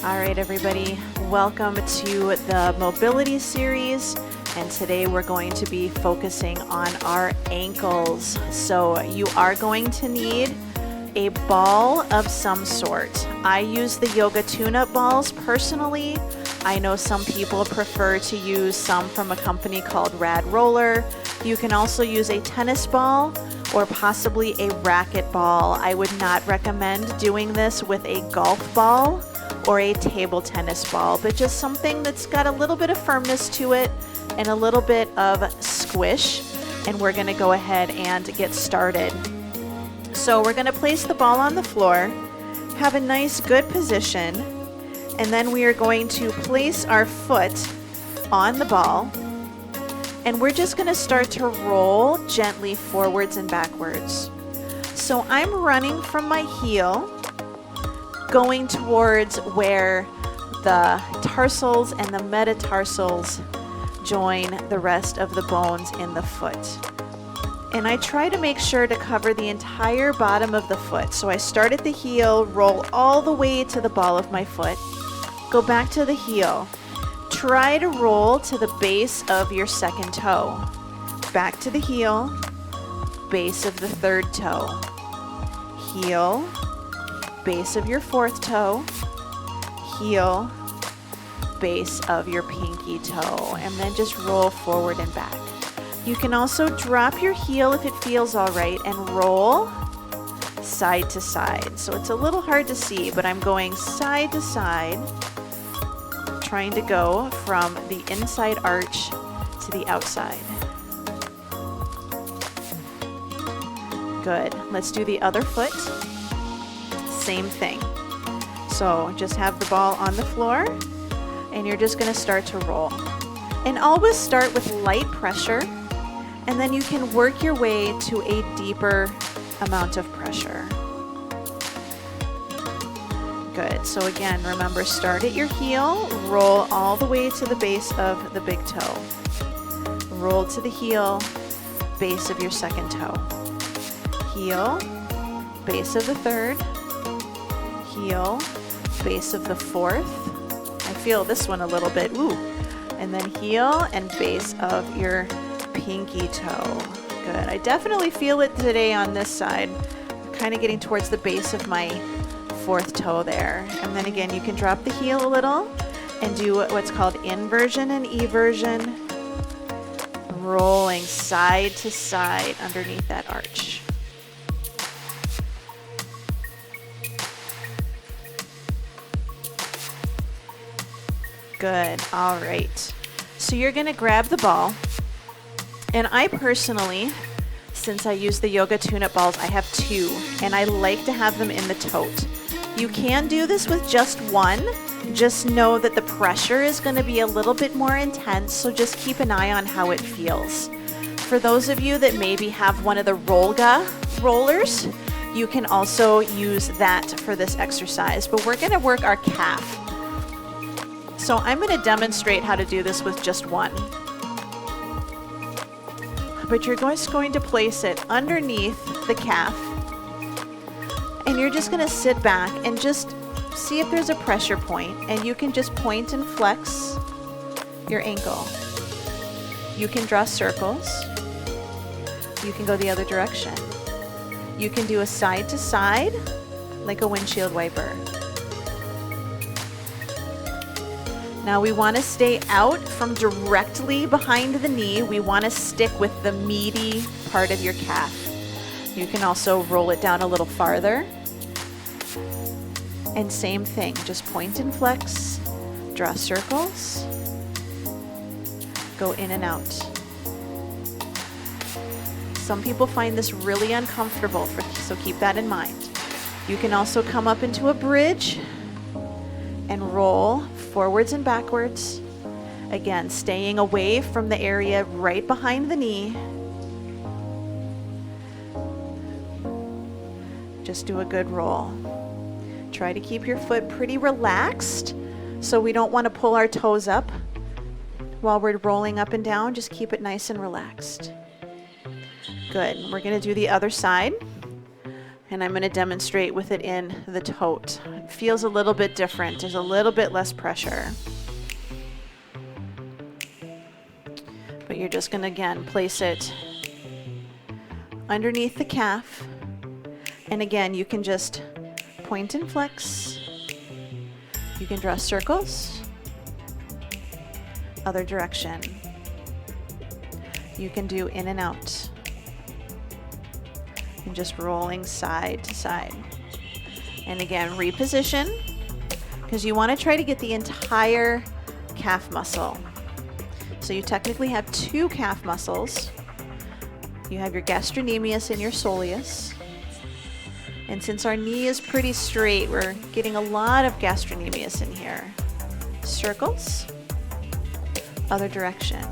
All right, everybody, welcome to the mobility series. And today we're going to be focusing on our ankles. So you are going to need a ball of some sort. I use the yoga tune-up balls personally. I know some people prefer to use some from a company called Roller. You can also use a tennis ball or possibly a racket ball. I would not recommend doing this with a golf ball or a table tennis ball, but just something that's got a little bit of firmness to it and a little bit of squish. And we're gonna go ahead and get started. So we're gonna place the ball on the floor, have a nice good position, and then we are going to place our foot on the ball, and we're just gonna start to roll gently forwards and backwards. So I'm running from my heel, going towards where the tarsals and the metatarsals join the rest of the bones in the foot. And I try to make sure to cover the entire bottom of the foot. So I start at the heel, roll all the way to the ball of my foot, go back to the heel, try to roll to the base of your second toe, back to the heel, base of the third toe, heel, base of your fourth toe, heel, base of your pinky toe, and then just roll forward and back. You can also drop your heel if it feels all right and roll side to side. So it's a little hard to see, but I'm going side to side, trying to go from the inside arch to the outside. Good. Let's do the other foot. Same thing. So just have the ball on the floor and you're just going to start to roll. And always start with light pressure, and then you can work your way to a deeper amount of pressure. Good. So again, remember, start at your heel, roll all the way to the base of the big toe. Roll to the heel, base of your second toe. Heel, base of the third. Heel, base of the fourth. I feel this one a little bit, ooh. And then heel and base of your pinky toe. Good. I definitely feel it today on this side. Kind of getting towards the base of my fourth toe there. And then again, you can drop the heel a little and do what's called inversion and eversion. Rolling side to side underneath that arch. Good. All right. So you're going to grab the ball. And I personally, since I use the yoga tune-up balls, I have two. And I like to have them in the tote. You can do this with just one. Just know that the pressure is going to be a little bit more intense. So just keep an eye on how it feels. For those of you that maybe have one of the Rollga rollers, you can also use that for this exercise. But we're going to work our calf. So I'm going to demonstrate how to do this with just one. But you're just going to place it underneath the calf. And you're just going to sit back and just see if there's a pressure point. And you can just point and flex your ankle. You can draw circles. You can go the other direction. You can do a side to side like a windshield wiper. Now we want to stay out from directly behind the knee. We want to stick with the meaty part of your calf. You can also roll it down a little farther. And same thing, just point and flex, draw circles, go in and out. Some people find this really uncomfortable, so keep that in mind. You can also come up into a bridge and roll forwards and backwards. Again, staying away from the area right behind the knee. Just do a good roll. Try to keep your foot pretty relaxed, so we don't want to pull our toes up while we're rolling up and down. Just keep it nice and relaxed. Good. We're going to do the other side. And I'm going to demonstrate with it in the tote. It feels a little bit different. There's a little bit less pressure. But you're just going to, again, place it underneath the calf. And again, you can just point and flex. You can draw circles. Other direction. You can do in and out. And just rolling side to side. And again, reposition, because you want to try to get the entire calf muscle. So you technically have two calf muscles. You have your gastrocnemius and your soleus. And since our knee is pretty straight, we're getting a lot of gastrocnemius in here. Circles. Other direction.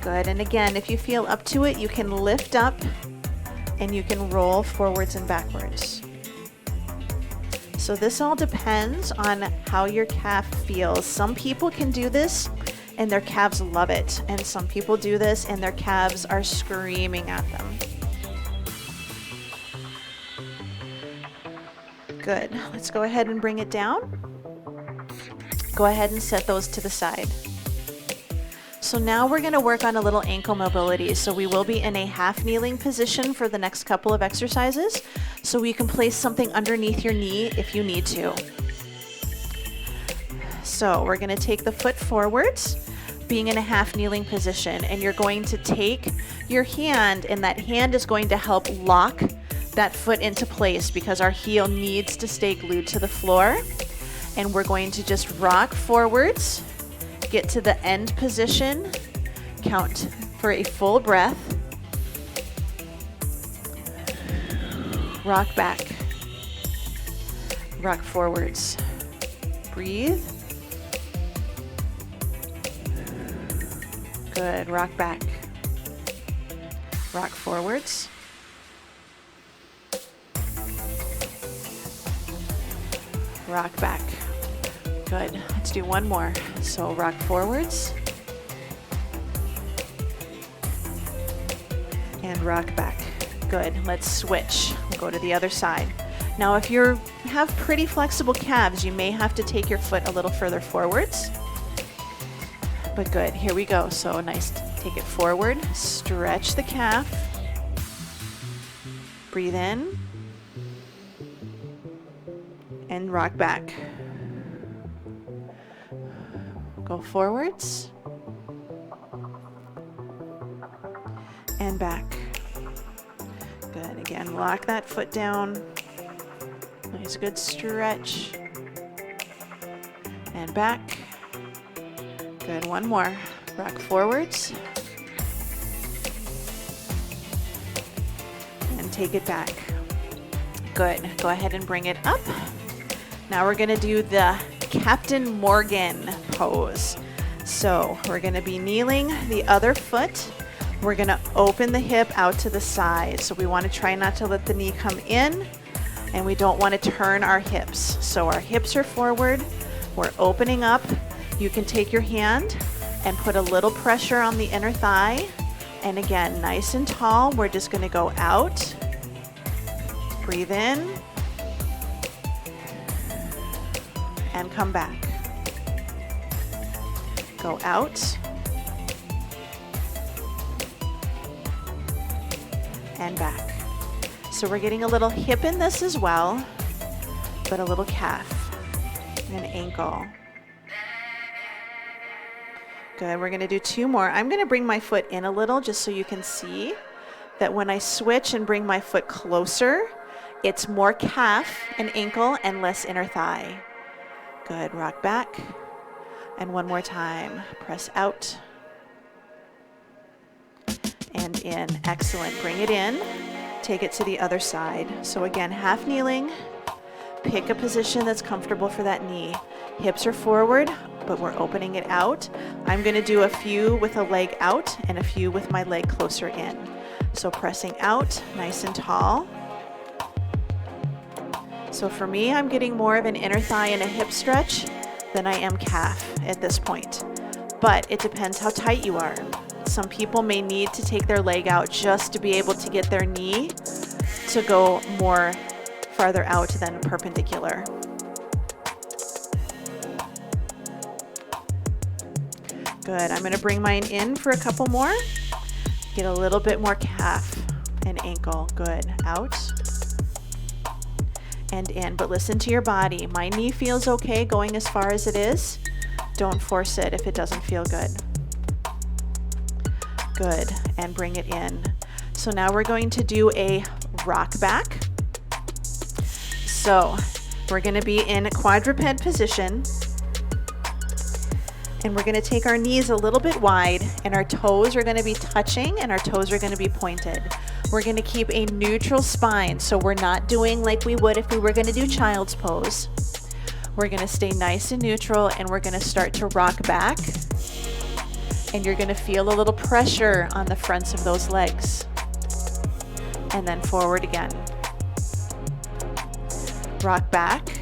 Good. And again, if you feel up to it, you can lift up and you can roll forwards and backwards. So this all depends on how your calf feels. Some people can do this and their calves love it. And some people do this and their calves are screaming at them. Good. Let's go ahead and bring it down. Go ahead and set those to the side. So now we're going to work on a little ankle mobility. So we will be in a half kneeling position for the next couple of exercises. So you can place something underneath your knee if you need to. So we're going to take the foot forwards, being in a half kneeling position, and you're going to take your hand, and that hand is going to help lock that foot into place because our heel needs to stay glued to the floor. And we're going to just rock forwards. Get to the end position, count for a full breath, rock back, rock forwards, breathe, good, rock back, rock forwards, rock back. Good. Let's do one more. So rock forwards and rock back. Good. Let's switch. We'll go to the other side. Now, if you have pretty flexible calves, you may have to take your foot a little further forwards. But good. Here we go. So nice. Take it forward. Stretch the calf. Breathe in and rock back. Go forwards and back. Good. Again, lock that foot down. Nice, good stretch. And back. Good. One more. Rock forwards. And take it back. Good. Go ahead and bring it up. Now we're going to do the Captain Morgan pose. So we're going to be kneeling the other foot. We're going to open the hip out to the side. So we want to try not to let the knee come in, and we don't want to turn our hips. So our hips are forward. We're opening up. You can take your hand and put a little pressure on the inner thigh. And again, nice and tall. We're just going to go out. Breathe in. And come back. Go out. And back. So we're getting a little hip in this as well, but a little calf and ankle. Good. We're going to do two more. I'm going to bring my foot in a little just so you can see that when I switch and bring my foot closer, it's more calf and ankle and less inner thigh. Good. Rock back. And one more time. Press out. And in. Excellent. Bring it in. Take it to the other side. So again, half kneeling. Pick a position that's comfortable for that knee. Hips are forward, but we're opening it out. I'm going to do a few with a leg out and a few with my leg closer in. So pressing out, nice and tall. So for me, I'm getting more of an inner thigh and a hip stretch than I am calf at this point. But it depends how tight you are. Some people may need to take their leg out just to be able to get their knee to go more farther out than perpendicular. Good. I'm going to bring mine in for a couple more. Get a little bit more calf and ankle. Good. Out and in. But listen to your body. My knee feels okay going as far as it is. Don't force it if it doesn't feel good. Good. And bring it in. So now we're going to do a rock back. So we're going to be in a quadruped position. And we're going to take our knees a little bit wide, and our toes are going to be touching and our toes are going to be pointed. We're going to keep a neutral spine, so we're not doing like we would if we were going to do child's pose. We're going to stay nice and neutral, and we're going to start to rock back. And you're going to feel a little pressure on the fronts of those legs. And then forward again. Rock back.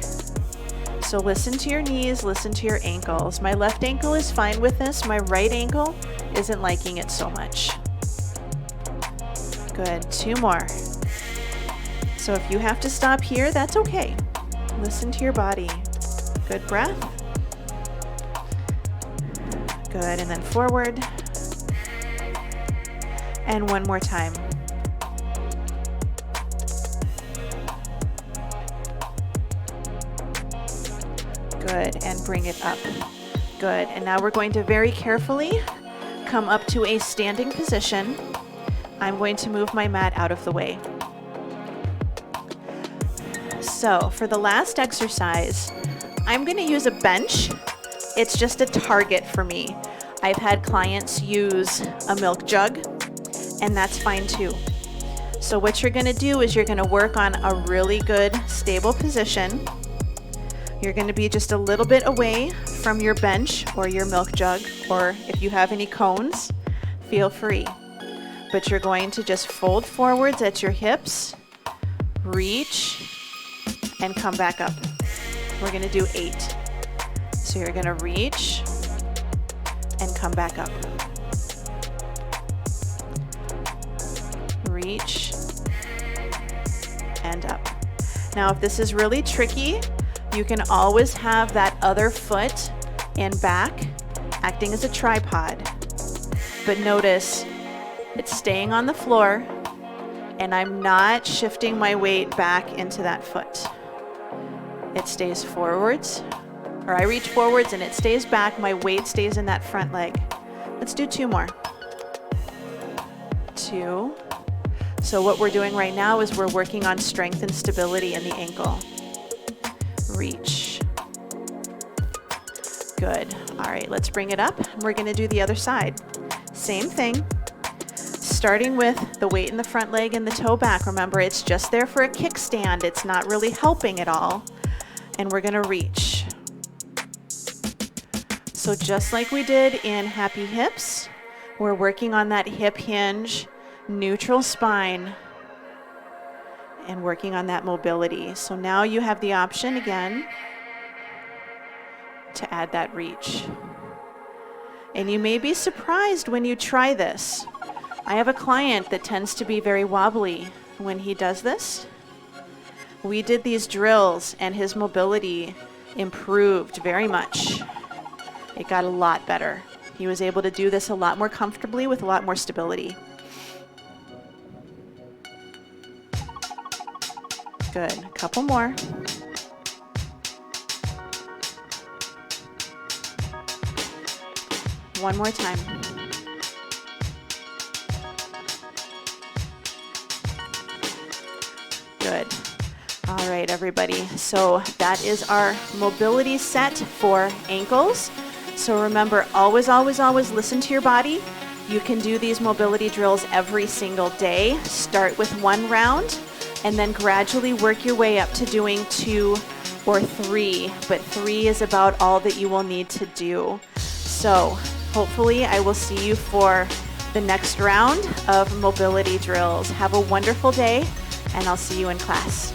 So listen to your knees, listen to your ankles. My left ankle is fine with this. My right ankle isn't liking it so much. Good, 2 more. So if you have to stop here, that's okay. Listen to your body. Good breath. Good, and then forward. And one more time. Good, and bring it up. Good, and now we're going to very carefully come up to a standing position. I'm going to move my mat out of the way. So for the last exercise, I'm going to use a bench. It's just a target for me. I've had clients use a milk jug, and that's fine too. So what you're going to do is you're going to work on a really good stable position. You're going to be just a little bit away from your bench or your milk jug, or if you have any cones, feel free. But you're going to just fold forwards at your hips, reach, and come back up. We're going to do 8. So you're going to reach and come back up. Reach and up. Now, if this is really tricky, you can always have that other foot and back acting as a tripod. But notice it's staying on the floor and I'm not shifting my weight back into that foot. It stays forwards, or I reach forwards and it stays back. My weight stays in that front leg. Let's do 2 more. 2. So what we're doing right now is we're working on strength and stability in the ankle. Reach. Good. All right, let's bring it up. We're going to do the other side. Same thing. Starting with the weight in the front leg and the toe back. Remember, it's just there for a kickstand. It's not really helping at all. And we're going to reach. So just like we did in Happy Hips, we're working on that hip hinge, neutral spine, and working on that mobility. So now you have the option again to add that reach. And you may be surprised when you try this. I have a client that tends to be very wobbly when he does this. We did these drills and his mobility improved very much. It got a lot better. He was able to do this a lot more comfortably with a lot more stability. Good. A couple more. One more time. Good. All right, everybody. So that is our mobility set for ankles. So remember, always, always, always listen to your body. You can do these mobility drills every single day. Start with 1 round and then gradually work your way up to doing 2 or 3. But 3 is about all that you will need to do. So hopefully I will see you for the next round of mobility drills. Have a wonderful day, and I'll see you in class.